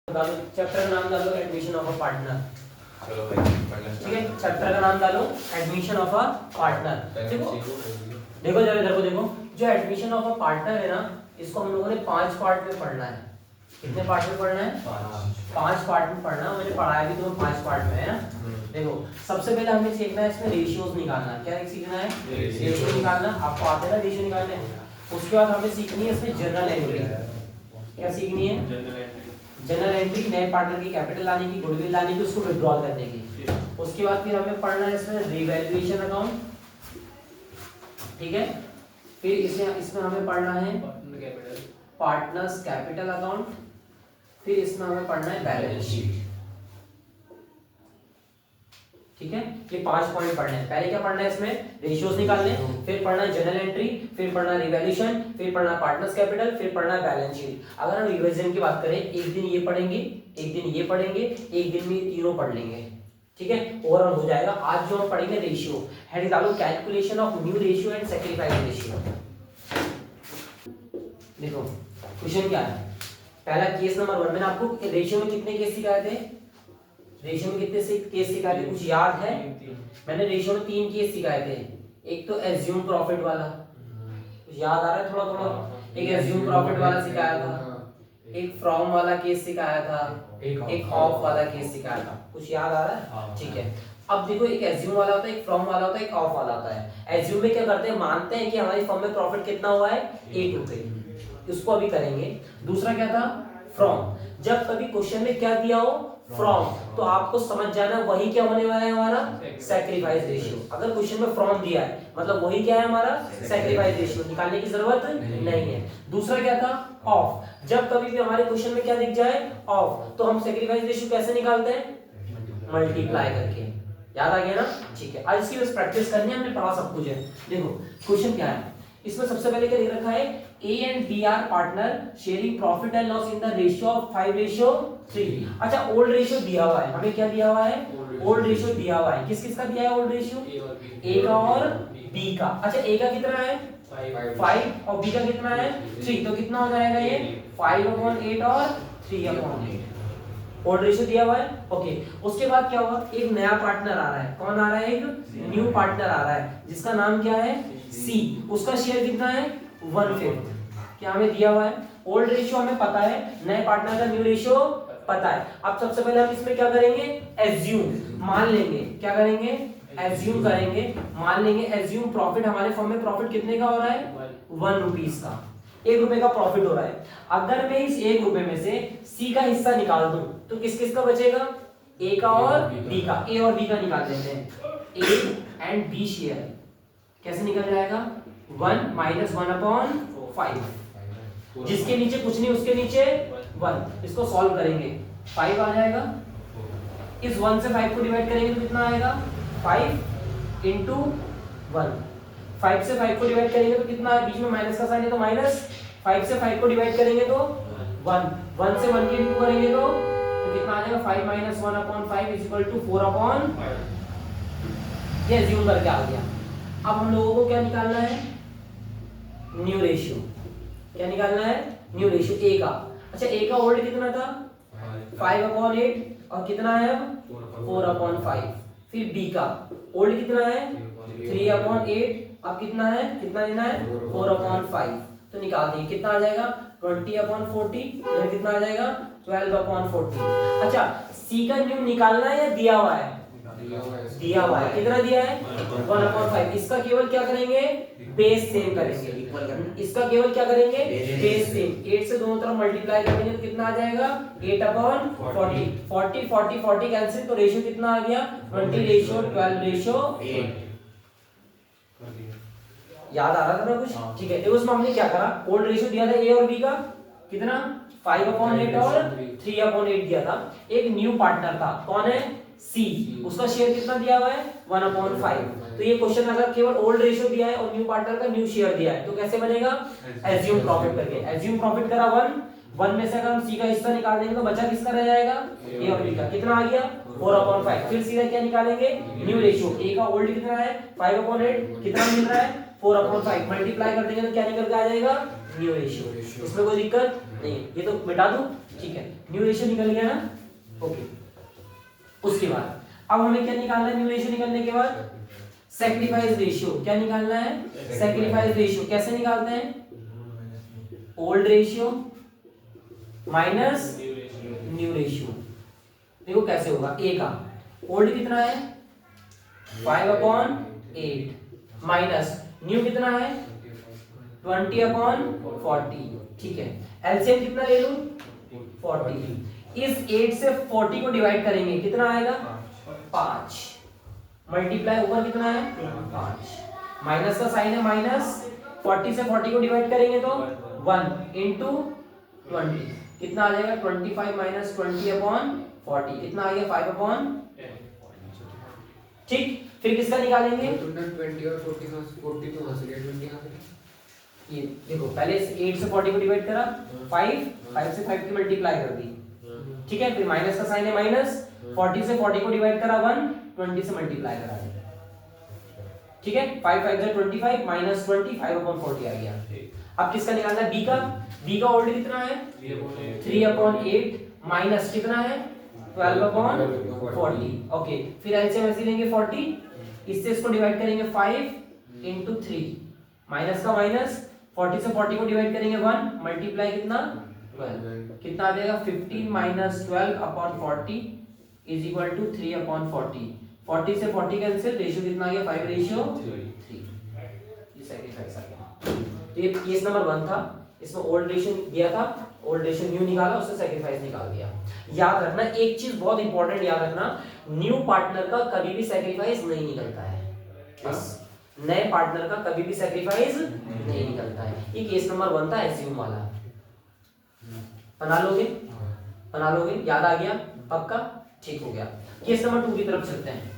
Chapter का नाम डालो एडमिशन ऑफ अ पार्टनर। चलो भाई ठीक है, चैप्टर का नाम डालो एडमिशन ऑफ अ पार्टनर। देखो देखो जरा इधर को देखो, जो एडमिशन ऑफ अ पार्टनर है ना, इसको हम लोगों ने 5 पार्ट में पढ़ना है। कितने पार्ट में पढ़ना है? 5 पार्ट में पढ़ना है। मैंने पढ़ाया भी तुम्हें 5 पार्ट में है ना। देखो सबसे पहले हमें सीखना है इसमें रेशियोज निकालना। क्या सीखना है? रेशियो निकालना। आपको आते हैं ना रेशियो निकालने। उसके बाद हमें सीखनी है इसमें जर्नल एंट्री। क्या सीखनी है? जनरल एंट्री, नए पार्टनर की कैपिटल लाने की, गुडविल लाने की, उसको विड्रॉल करने की। उसके बाद फिर हमें पढ़ना है इसमें रिवैल्यूएशन अकाउंट। ठीक है, फिर इसमें हमें पढ़ना है पार्टनर्स कैपिटल अकाउंट। फिर इसमें हमें पढ़ना है बैलेंस शीट। ठीक है, ये 5 पॉइंट पढ़ने हैं। पहले क्या पढ़ना है इसमें? रेशियोज निकालने, फिर पढ़ना है जनरल एंट्री, फिर पढ़ना है रिवैल्यूएशन, फिर पढ़ना है पार्टनर्स कैपिटल, फिर पढ़ना है बैलेंस शीट। अगर हम रिवीजन की बात करें, एक दिन ये पढ़ेंगे, एक दिन ये पढ़ेंगे, एक दिन में तीनों पढ़ लेंगे। ठीक है, ओवरऑल हो जाएगा। आज जो हम पढ़ेंगे रेशियो, हेड डालो calculation of new ratio and sacrifice ratio. देखो क्वेश्चन क्या है, पहला केस नंबर 1। मैंने आपको रेशियो में कितने केस सिखाए थे? रेशियो में कितने से केस सिखाए थे, कुछ याद है? मैंने रेशियो में 3 केस सिखाए थे। एक तो एज्यूम प्रॉफिट वाला, कुछ याद आ रहा है थोड़ा थोड़ा? एक एज्यूम प्रॉफिट वाला सिखाया था, एक फ्रॉम वाला केस सिखाया था, एक ऑफ वाला केस सिखाया था। कुछ याद आ रहा है? ठीक है, अब देखो एक एज्यूम वाला होता है, एक फ्रॉम वाला होता है, एक ऑफ वाला होता है। एज्यूम में क्या करते हैं, मानते हैं कि हमारी फर्म में प्रॉफिट कितना हुआ है, 8 रुपए। उसको अभी करेंगे। दूसरा क्या था? फ्रॉम। जब कभी क्वेश्चन में क्या दिया हो, फ्रॉम, तो आपको समझ जाना वही क्या होने वाला है, हमारा सैक्रिफाइस रेशियो। अगर क्वेश्चन में फ्रॉम दिया है मतलब वही क्या है, हमारा सैक्रिफाइस रेशियो। निकालने की जरूरत नहीं है। दूसरा क्या था? ऑफ। जब कभी भी हमारे क्वेश्चन में क्या दिख जाए, ऑफ, तो हम सैक्रिफाइस रेशियो कैसे निकालते हैं? मल्टीप्लाई करके। याद आ गया ना? ठीक है, आज इसकी बस प्रैक्टिस करनी है, हमने पढ़ा सब कुछ है। देखो क्वेश्चन क्या है, इसमें सबसे पहले क्या लिख रखा है, A and B are partner sharing profit and loss in the ratio of 5:3। अच्छा, ओल्ड रेशियो दिया हुआ है, हमें क्या दिया हुआ है? ओल्ड रेशियो दिया हुआ है। किस किस का दिया है ओल्ड रेशियो? A का और B का। अच्छा, A का कितना है? 5 और B का कितना है? 3। तो कितना हो जाएगा ये? 5/8 और 3/8। ओल्ड रेशियो दिया हुआ है। ओके, उसके बाद क्या हुआ, एक नया पार्टनर आ रहा है। कौन आ रहा है? एक न्यू पार्टनर आ रहा है जिसका नाम क्या है? सी। उसका शेयर कितना है? 1/5। क्या हमें दिया हुआ है? ओल्ड रेशियो हमें पता है, नए पार्टनर का न्यू रेशियो पता है। अब सबसे पहले हम इसमें क्या करेंगे? एज्यूम, मान लेंगे। क्या करेंगे? एज्यूम करेंगे, मान लेंगे। एज्यूम प्रॉफिट, हमारे फर्म में प्रॉफिट कितने का हो रहा है? 1 रुपीस का, 1 रुपए का प्रॉफिट हो रहा है। अगर मैं इस 1 रुपए में से सी का हिस्सा निकाल दूं तो किस किस का बचेगा? ए का और बी का। ए और बी का निकाल लेते हैं। ए एंड बी शेयर कैसे निकल जाएगा? 1 - 1/5। जिसके नीचे कुछ नहीं, उसके नीचे 1। इसको सॉल्व करेंगे, 5 आ जाएगा। इस 1 से 5 को डिवाइड करेंगे तो कितना आएगा? 5 into 1। 5 से 5 को डिवाइड करेंगे तो कितना है? बीच में माइनस का साइन है तो माइनस। 5 से 5 को डिवाइड करेंगे तो 1। 1 से 1 के इंटू करेंगे तो कितना आ जाएगा? 5 - 1/5 = 4/5। ये अज्यूम करके आ गया। अब हम लोगों को क्या निकालना है? New ratio. क्या निकालना है? न्यू रेशियो ए का। अच्छा, ए का ओल्ड कितना था? 5/8 और कितना है अब? 4/5। फिर बी का ओल्ड कितना है? 3/8। अब कितना है? कितना लेना है? 4/5। तो निकाल देंगे, कितना आ जाएगा? 20/40। इधर कितना आ जाएगा? 12/40। अच्छा, सी का न्यू निकालना है या दिया हुआ है? दिया हुआ है। कितना दिया है? 1/5। इसका केवल क्या करेंगे? बेस सेम करेंगे। इसका केवल क्या करेंगे? Base same. 8 से दोनों तरफ मल्टीप्लाई करेंगे तो कितना आ जाएगा? 8/40। 40 40 40 कैंसिल, तो रेशियो कितना आ गया? 20:12:8। याद आ रहा था ना कुछ? ठीक है, देखो उसमें हमने क्या करा, ओल्ड रेशियो दिया था ए और बी का, कितना? 5/8 और 3/8 दिया था। एक न्यू पार्टनर था, कौन है? सी। उसका शेयर कितना दिया हुआ है? 1/5। तो ये क्वेश्चन अगर केवल ओल्ड रेशियो दिया है और न्यू पार्टनर का न्यू शेयर दिया है तो कैसे बनेगा? एज्यूम प्रॉफिट करके। एज्यूम प्रॉफिट करा 1 में से अगर हम सी का हिस्सा निकाल देंगे तो बचा किसका रह जाएगा? ए और बी का। कितना आ गया? 4/5। फिर सीधा क्या निकालेंगे? New ratio. ए का ओल्ड कितना है? 5/8। कितना मिल रहा है? 4/5। मल्टीप्लाई कर देंगे तो क्या निकल के आ जाएगा? New ratio. इसमें कोई दिक्कत नहीं, ये तो मिटा दूं, ठीक है। न्यू रेशियो निकल गया ना, ओके। उसके बाद अब हमें क्या निकालना है? न्यू रेशियो निकलने के बाद सैक्रिफाइस रेशियो। क्या निकालना है? Sacrifice ratio. कैसे निकालते हैं? Old ratio minus new ratio. देखो कैसे होगा। ए का ओल्ड कितना है? 5/8 माइनस न्यू कितना है? 20/40, ठीक है। एलसीएम कितना ले लूं? 40। इस 8 से 40 को डिवाइड करेंगे, कितना आएगा? 5। मल्टीप्लाई ऊपर कितना है? 5। माइनस का साइन है, माइनस 40 से 40 को डिवाइड करेंगे तो 1 इंटू 20 कितना आ जाएगा? 25 माइनस 20/40 कितना आ गया? 5/10। ठीक, फिर किसका निकालेंगे? तुमने 20 और 40 तो हंस गया, 20 कहां से? ये देखो, पहले 8 से 40 को डिवाइड करा, 5 से 5 की मल्टीप्लाई कर दी, ठीक है। फिर माइनस का साइन है, माइनस 40 से 40 को डिवाइड करा 1, 20 से मल्टीप्लाई करा, ठीक है। 5 5 से 25 माइनस 20 5/40 आ गया। अब किसका निकालना है? बी का। बी का ओल्ड कितना है? 3/8 माइनस कितना है? 12/40, ओके। फिर एलसीएम ऐसे लेंगे 40, इससे इसको डिवाइड करेंगे 5 इंटू 3, माइनस का माइनस 40 से 40 को डिवाइड करेंगे 1, मल्टीप्लाई कितना? 12, कितना आ जाएगा? 15 माइनस 12/40 इज इक्वल टू 3/40। 40 से 40 कैंसिल, रेशियो कितना आ गया? 5/3। ये सैक्रिफाइस आ गया। तो ये केस नंबर 1 था, इसमें ओल्ड रेशियो दिया था, ओल्ड रेशियो न्यू निकाला, उससे सैक्रिफाइस निकाल दिया। याद रखना एक चीज बहुत इंपॉर्टेंट, याद रखना, न्यू पार्टनर का कभी भी सैक्रिफाइस नहीं निकलता है। बस नए पार्टनर का कभी भी सैक्रिफाइस नहीं निकलता है। ये केस नंबर 1 था, एज्यूम वाला। बना लोगे? बना लोगे? याद आ गया? पक्का? ठीक हो गया। केस नंबर 2 की तरफ चलते हैं।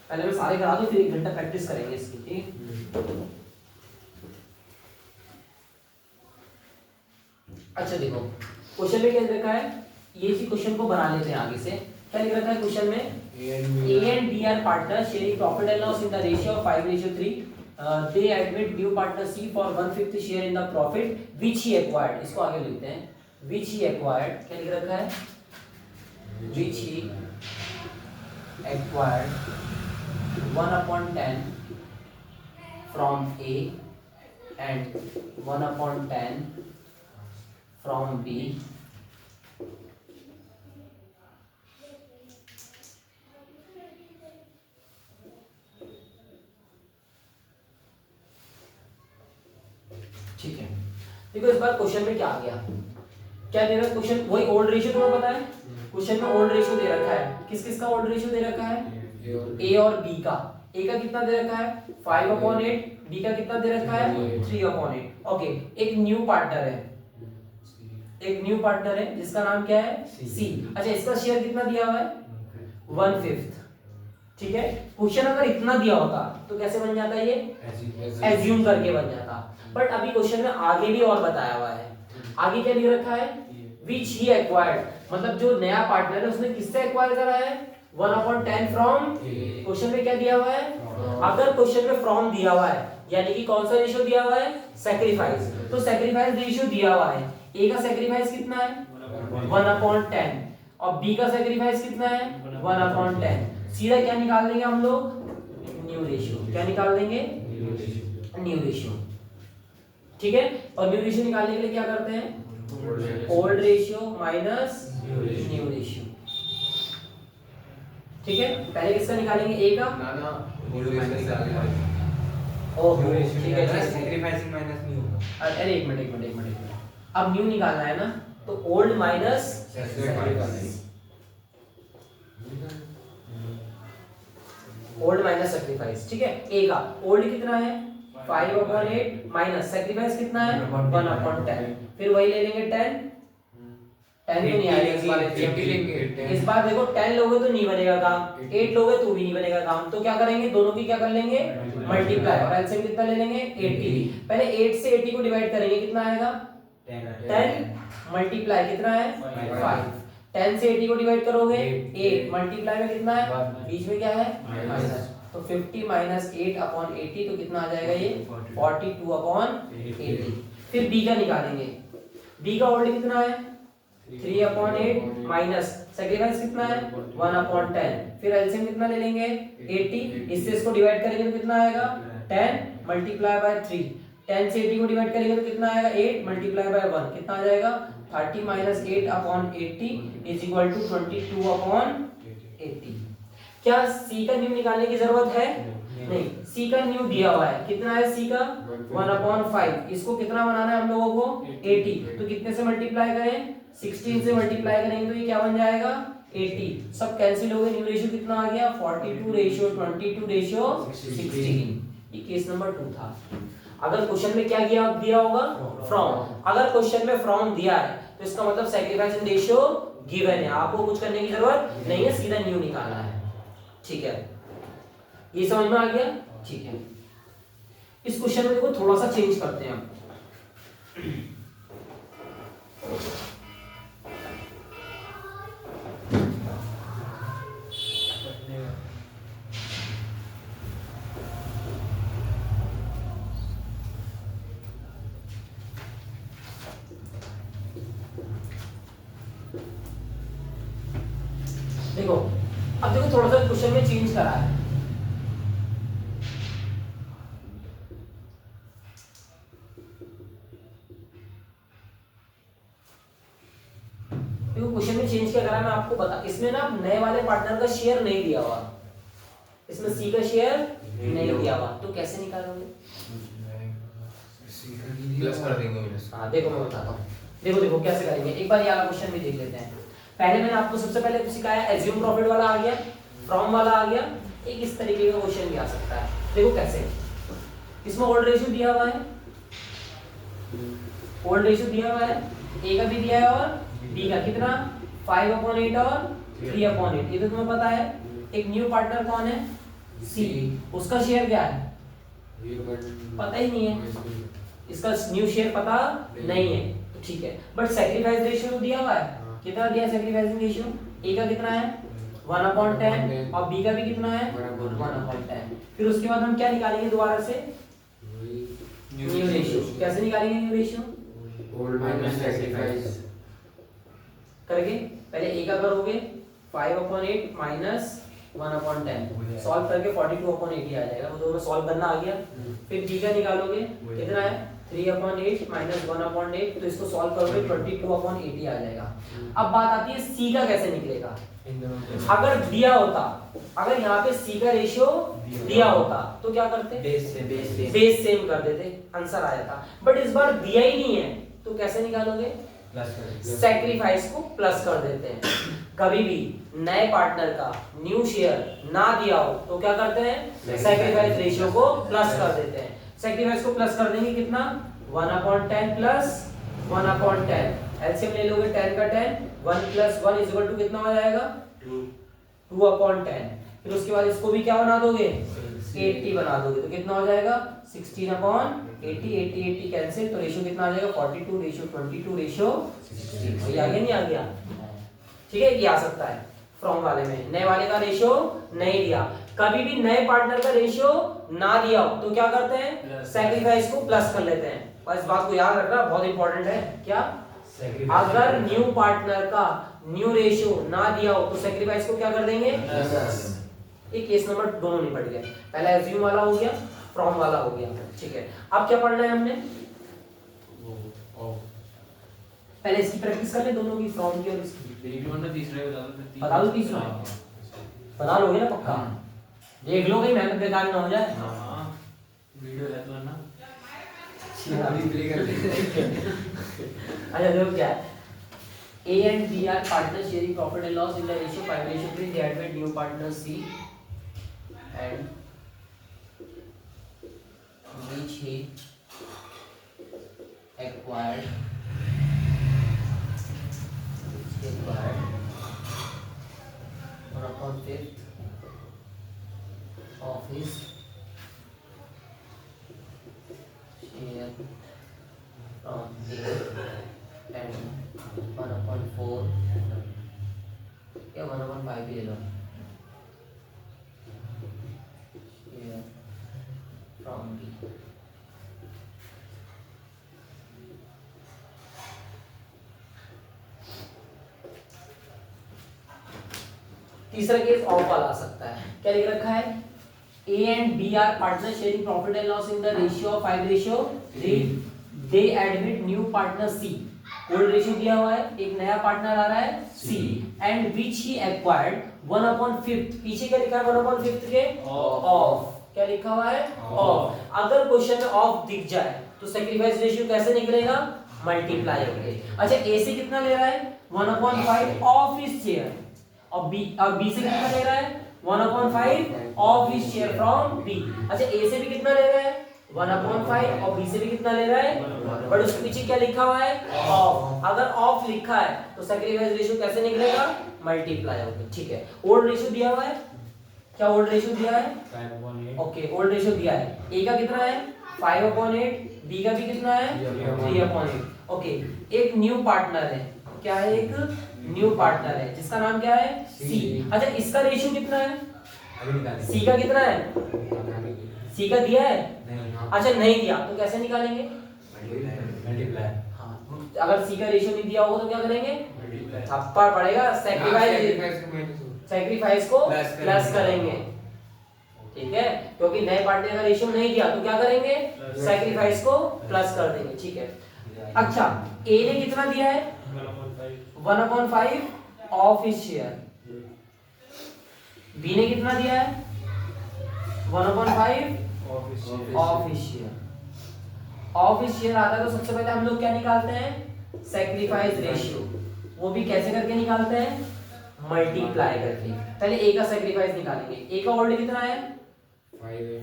पहले मैं सारे करा दूं, फिर 1 घंटा प्रैक्टिस करेंगे इसकी, ठीक। अच्छा देखो, क्वेश्चन में क्या रखा है? ये जी क्वेश्चन को बना लेते हैं आगे से। क्या लिख रखा है क्वेश्चन में? A and B are partners sharing profit and loss in the ratio of 5:3. They admit due partner C for 1/5 share in the profit which he acquired. इसको आगे लिखते हैं, which he acquired. क्या लिख रखा है? Which he acquired 1/10 from A and 1/10 from B. ठीक है। देखो इस बार क्वेश्चन में क्या आ गया? क्या दे रखा है क्वेश्चन? वही ओल्ड रेशियो तुम्हें पता है, क्वेश्चन में ओल्ड रेशियो दे रखा है। किस किस का ओल्ड रेशियो दे रखा है? ए और बी का। ए का कितना दे रखा है? 5/8, बी का कितना दे रखा है? 3/8, ओके। एक न्यू पार्टनर है, एक न्यू पार्टनर है जिसका नाम क्या है? सी। अच्छा, इसका शेयर कितना दिया हुआ है? 1/5, ठीक है। क्वेश्चन अगर इतना दिया होता तो कैसे बन जाता ये? एज्यूम करके बन जाता। बट अभी क्वेश्चन में आगे भी और बताया हुआ है। आगे क्या लिख रखा है? विच ही एक्वायर्ड, मतलब जो नया पार्टनर है उसने किससे एक्वायर करा है? 1/10 फ्रॉम। क्वेश्चन में क्या दिया हुआ है? अगर क्वेश्चन में फ्रॉम दिया हुआ है यानी कि कौन सा रेशियो दिया हुआ है? सैक्रिफाइस। तो सैक्रिफाइस रेशियो दिया हुआ है। ए का सैक्रिफाइस कितना है? 1/10 और बी का सैक्रिफाइस कितना है? 1/10। सीधा क्या निकाल देंगे हम लोग? New ratio. क्या निकाल देंगे? न्यू रेशियो, ठीक है। और न्यू रेशियो निकालने के लिए क्या करते हैं? Old ratio minus new ratio, ठीक है। पहले किसका निकालेंगे? ए का। ओहो, ठीक है, सैक्रिफाइसिंग माइनस न्यू। अरे एक मिनट, अब न्यू निकालना है ना, तो old minus sacrifice, old minus sacrifice, ठीक है। ए का ओल्ड कितना है? 5/8 माइनस सैक्रिफाइस कितना है? 1/10। फिर वही ले लेंगे 10 तो नहीं आएगा इस बार। इस बार देखो 10 लोगे तो नहीं बनेगा काम, 8 लोगे तो भी नहीं बनेगा काम। तो क्या करेंगे? दोनों की क्या कर लेंगे? मल्टीप्लाई। और एलसीएम कितना ले लेंगे? 80। पहले 8 से 80 को डिवाइड करेंगे, कितना आएगा? 10 मल्टीप्लाई कितना है? 5। 10 से 80 को डिवाइड करोगे 8, मल्टीप्लाई में कितना है? बीच में क्या है? माइनस। तो 50 माइनस 8/80 तो कितना आ जाएगा ये? 42/80। फिर बी का निकालेंगे। बी का होल्डिंग कितना है 3/8 माइनस सेक्रीफाइस कितना है 1/10, फिर एलसीएम कितना ले लेंगे 80, इससे इसको डिवाइड करेंगे तो कितना आएगा 10 मल्टीप्लाई बाय 3, 10 से 80 को डिवाइड करेंगे तो कितना आएगा 8 मल्टीप्लाई बाय 1, कितना आ जाएगा 30 माइनस 8/80 इज इक्वल टू 22/80। क्या सी का न्यू निकालने की जरूरत है? नहीं, सी का न्यू दिया हुआ है, कितना है सी का 1/5, इसको कितना बनाना है हम लोगों को 80, तो कितने से मल्टीप्लाई करें 16 से मल्टीप्लाई करेंगे तो ये क्या बन जाएगा 80, सब कैंसिल हो गए, न्यू रेशियो कितना आ गया 42:22:16। ये केस नंबर 2 था। अगर क्वेश्चन में क्या दिया होगा फ्रॉम, अगर क्वेश्चन में फ्रॉम दिया है तो इसका मतलब सैक्रिफाइस इन रेशियो गिवन है, आपको कुछ करने की जरूरत नहीं है, सीधा न्यू निकालना है। ठीक है, ये समझ में आ गया? ठीक है, इस क्वेश्चन में देखो थोड़ा सा चेंज करते हैं हम। देखो अब देखो थोड़ा सा क्वेश्चन में चेंज करा है। देखो क्वेश्चन में चेंज क्या करा मैं आपको बता, इसमें ना नए वाले पार्टनर का शेयर नहीं दिया हुआ, इसमें सी का शेयर नहीं दिया हुआ, तो कैसे निकालोगे? प्लस कर देंगे। हाँ देखो मैं बताता हूँ, देखो देखो कैसे करेंगे, एक बार ये वाला क्वेश्चन भी देख लेते हैं। पहले मैंने आपको सबसे पहले सिखाया एज्यूम प्रॉफिट वाला आ गया, फ्रॉम वाला आ गया, एक इस तरीके का क्वेश्चन भी आ सकता है। देखो कैसे, इसमें ओल्ड रेशियो दिया हुआ है, ओल्ड रेशियो दिया हुआ है, ए का भी दिया है और बी का, कितना 5/8 और 3/8, ये तो तुम्हें पता है। एक न्यू पार्टनर कौन है सी, उसका शेयर क्या है पता ही नहीं है, इसका न्यू शेयर पता नहीं है, तो ठीक है, बट सैक्रिफाइस रेशियो तो दिया हुआ है, कितना दिया सैक्रिफाइसिंग रेशियो, ए का कितना है 1/10 और बी का भी कितना है 1/10। फिर उसके बाद हम क्या निकालेंगे दोबारा से न्यू रेशियो, कैसे निकालेंगे new ratio old minus sacrifice करके, पहले ए का करोगे 5/8 माइनस 1/10, सॉल्व करके 42/80 आ जाएगा, वो दोनों सॉल्व करना आ गया। फिर बी का निकालोगे कितना है 3/8 माइनस 1/8, तो इसको सॉल्व करोगे 22/80 आ जाएगा। अब बात आती है सी का कैसे निकलेगा। अगर दिया होता, अगर यहाँ पे सी का रेशियो दिया होता तो क्या करते, बेस सेम कर देते, आंसर आ जाता, बट इस बार दिया ही नहीं है तो कैसे निकालोगे, सैक्रिफाइस को प्लस कर देते हैं। कभी भी नए पार्टनर का न्यू शेयर ना दिया हो तो क्या करते हैं, सैक्रिफाइस रेशियो को प्लस कर देते हैं। सैक्रिफाइस को प्लस कर देंगे कितना 1/10 प्लस 1/10, एलसीएम ले लोगे 10 का 10, 1 प्लस 1 इज इक्वल टू कितना हो जाएगा 2/10। फिर उसके बाद इसको भी क्या बना दोगे 80 बना दोगे, तो कितना हो जाएगा 16/80, 80 कैंसिल, तो रेशियो कितना आ जाएगा 42:22:16। ये आ गया नहीं आ गया, ठीक है, ये आ सकता है फ्रॉम वाले में, नए वाले का रेशियो नहीं दिया। कभी भी नए पार्टनर का रेशियो ना दिया हो तो क्या करते हैं, सैक्रिफाइस को प्लस कर लेते हैं। बस इस बात को याद रखना, बहुत इंपॉर्टेंट है। क्या, अगर न्यू पार्टनर का न्यू रेशियो ना दिया हो तो सैक्रिफाइस को क्या कर देंगे प्लस। ये केस नंबर दोनों निपट गए, पहला एज्यूम वाला हो गया, फ्रॉम वाला हो गया। ठीक है, अब क्या पढ़ना है हमने, पहले इसकी प्रैक्टिस कर ले दोनों की, फ्रॉम की और इसकी। बता दो तीसरा, बता लोगे ना पक्का, देख लो कहीं मेहनत बेकार ना हो जाए। वीडियो है तो ना, अच्छा देखो क्या है, A and B are partners sharing profit and loss in the ratio 5:3. They had made new partner C and which he acquired 1/5 of his share from A and 1/4 या 1/5 भी ले लो share from B। तीसरा case of वाला आ सकता है। क्या लिख रखा है? A and B are partners sharing profit and loss in the ratio of 5:3. They admit new partner C. Old ratio दिया हुआ है, एक नया पार्टनर आ रहा है C and which he acquired 1/5. पीछे क्या लिखा है 1/5 के? ऑफ। क्या लिखा हुआ है? ऑफ। अगर क्वेश्चन में ऑफ दिख जाए तो सैक्रिफाइस रेशियो कैसे निकलेगा? मल्टीप्लाई होंगे। अच्छा A से कितना ले रहा है? 1/5 ऑफ हिज शेयर। और B से कितना ले रहा है? 1/5 of his share from B। अच्छा A से भी कितना ले रहा है? 1/5 और B से भी कितना ले रहा है? बट उसके पीछे क्या लिखा हुआ है? ऑफ। अगर ऑफ लिखा है तो सैक्रिफाइस रेशियो कैसे निकलेगा? मल्टीप्लाई होगा। ठीक है। ओल्ड रेशियो दिया हुआ है। क्या ओल्ड रेशियो दिया है? 5/8. ओके, ओल्ड रेशियो दिया है। A का कितना है? 5/8। B का भी कितना है? 3/8। ओके, एक न्यू पार्टनर है। क्या है? एक न्यू पार्टनर है जिसका नाम क्या है? C। अच्छा, इसका रेशियो कितना है? C का कितना है? C का दिया है? अच्छा, नहीं दिया तो कैसे निकालेंगे? हाँ, अगर C का रेशियो नहीं दिया होगा तो क्या करेंगे? थप्पड़ पड़ेगा। सैक्रिफाइस को प्लस करेंगे। ठीक है, क्योंकि नए पार्टनर का रेशियो नहीं दिया तो क्या करेंगे? सैक्रिफाइस को प्लस कर देंगे। ठीक है। अच्छा, A ने कितना दिया है? 1/5 ऑफ हिज शेयर। B ने कितना दिया है? 1/5 of his share. Of his share आता है तो सबसे पहले हम लोग क्या निकालते हैं? Sacrifice ratio. वो भी कैसे करके निकालते हैं? मल्टीप्लाई करके। पहले A का सैक्रिफाइस निकालेंगे। A का ओल्ड कितना है?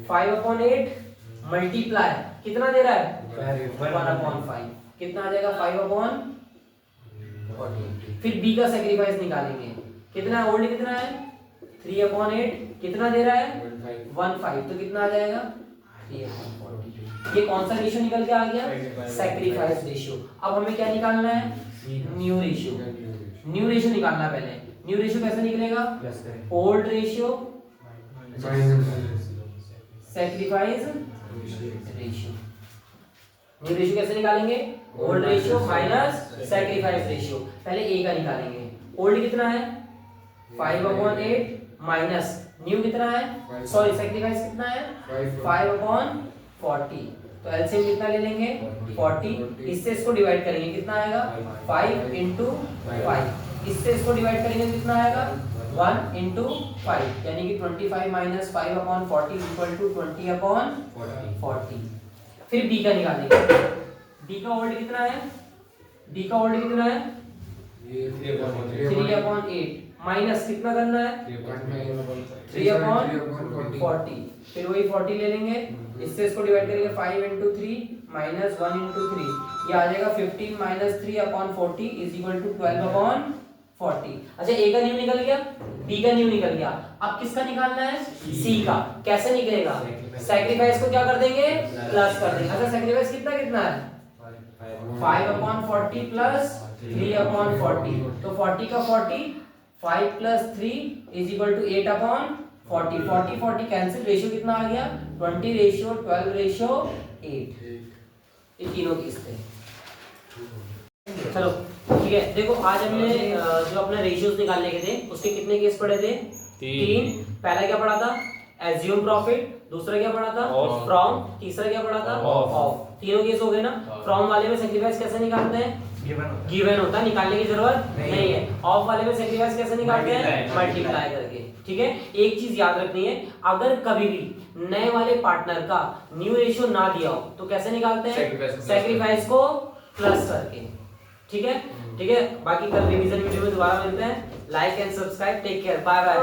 5/8 मल्टीप्लाई कितना दे रहा है? 1/5। कितना आ जाएगा? 5/40। फिर B का सैक्रिफाइस निकालेंगे। कितना ओल्ड कितना है? 3/8। कितना दे रहा है? 1/5। तो कितना आ जाएगा? 3/40। ये कौन सा रेशियो निकल के आ गया? Sacrifice ratio. अब हमें क्या निकालना है? New ratio. न्यू रेशियो निकालना है पहले। न्यू रेशियो कैसे निकलेगा? Old ratio sacrifice ratio. New ratio कैसे निकालेंगे? Old ratio minus sacrifice ratio. पहले A का निकालेंगे। ओल्ड कितना है? 5/8 माइनस न्यू कितना है? सॉरी, सैक्रिफाइस कितना है? 5/40। तो एलसीएम कितना ले लेंगे? 40। इससे इसको डिवाइड करेंगे, कितना आएगा? 5 × 5। इससे इसको डिवाइड करेंगे, कितना आएगा? 1 × 5, यानी कि 25 - 5/40 = 20/40। फिर B का निकालेंगे। B का ओल्ड कितना है? B का ओल्ड कितना है? 3/8 माइनस कितना करना है? 3/40। फिर वही 40 ले लेंगे, इससे इसको डिवाइड करेंगे 5 × 3 -1 × 3। ये आ जाएगा 15 - 3/40 = 12/40। अच्छा, A का न्यू निकल गया, B का न्यू निकल गया। अब किसका निकालना है? C का। कैसे निकलेगा? सैक्रिफाइस को क्या कर देंगे? प्लस कर देंगे। अच्छा, सैक्रिफाइस कितना कितना है? 5/40 प्लस 3/40। तो 40 का 40, 5 + 3 = 8/40। 40 कैंसिल, रेशियो कितना आ गया? 20:12:8। ये तीनों केस थे। चलो ठीक है, देखो आज हमने जो अपने रेशियोज निकालने के थे उसके कितने केस पढ़े थे? 3। पहला क्या पढ़ा था? Assume profit. दूसरा क्या पढ़ा था? फ्रॉम। तीसरा क्या पढ़ा था? ऑफ। तीनों केस हो गए ना। फ्रॉम वाले में सैक्रिफाइस कैसे निकालते हैं? गिवन होता है, निकालने की जरूरत नहीं है। ऑफ वाले में सैक्रिफाइस कैसे निकालते हैं? मल्टीप्लाई करके। ठीक है, एक चीज याद रखनी है, अगर कभी भी नए वाले पार्टनर का न्यू रेशियो ना दिया हो तो कैसे निकालते हैं? सैक्रिफाइस को प्लस करके। ठीक है, ठीक है। बाकी कल रिवीजन वीडियो में दोबारा मिलते हैं। Like and subscribe. Take care, bye bye.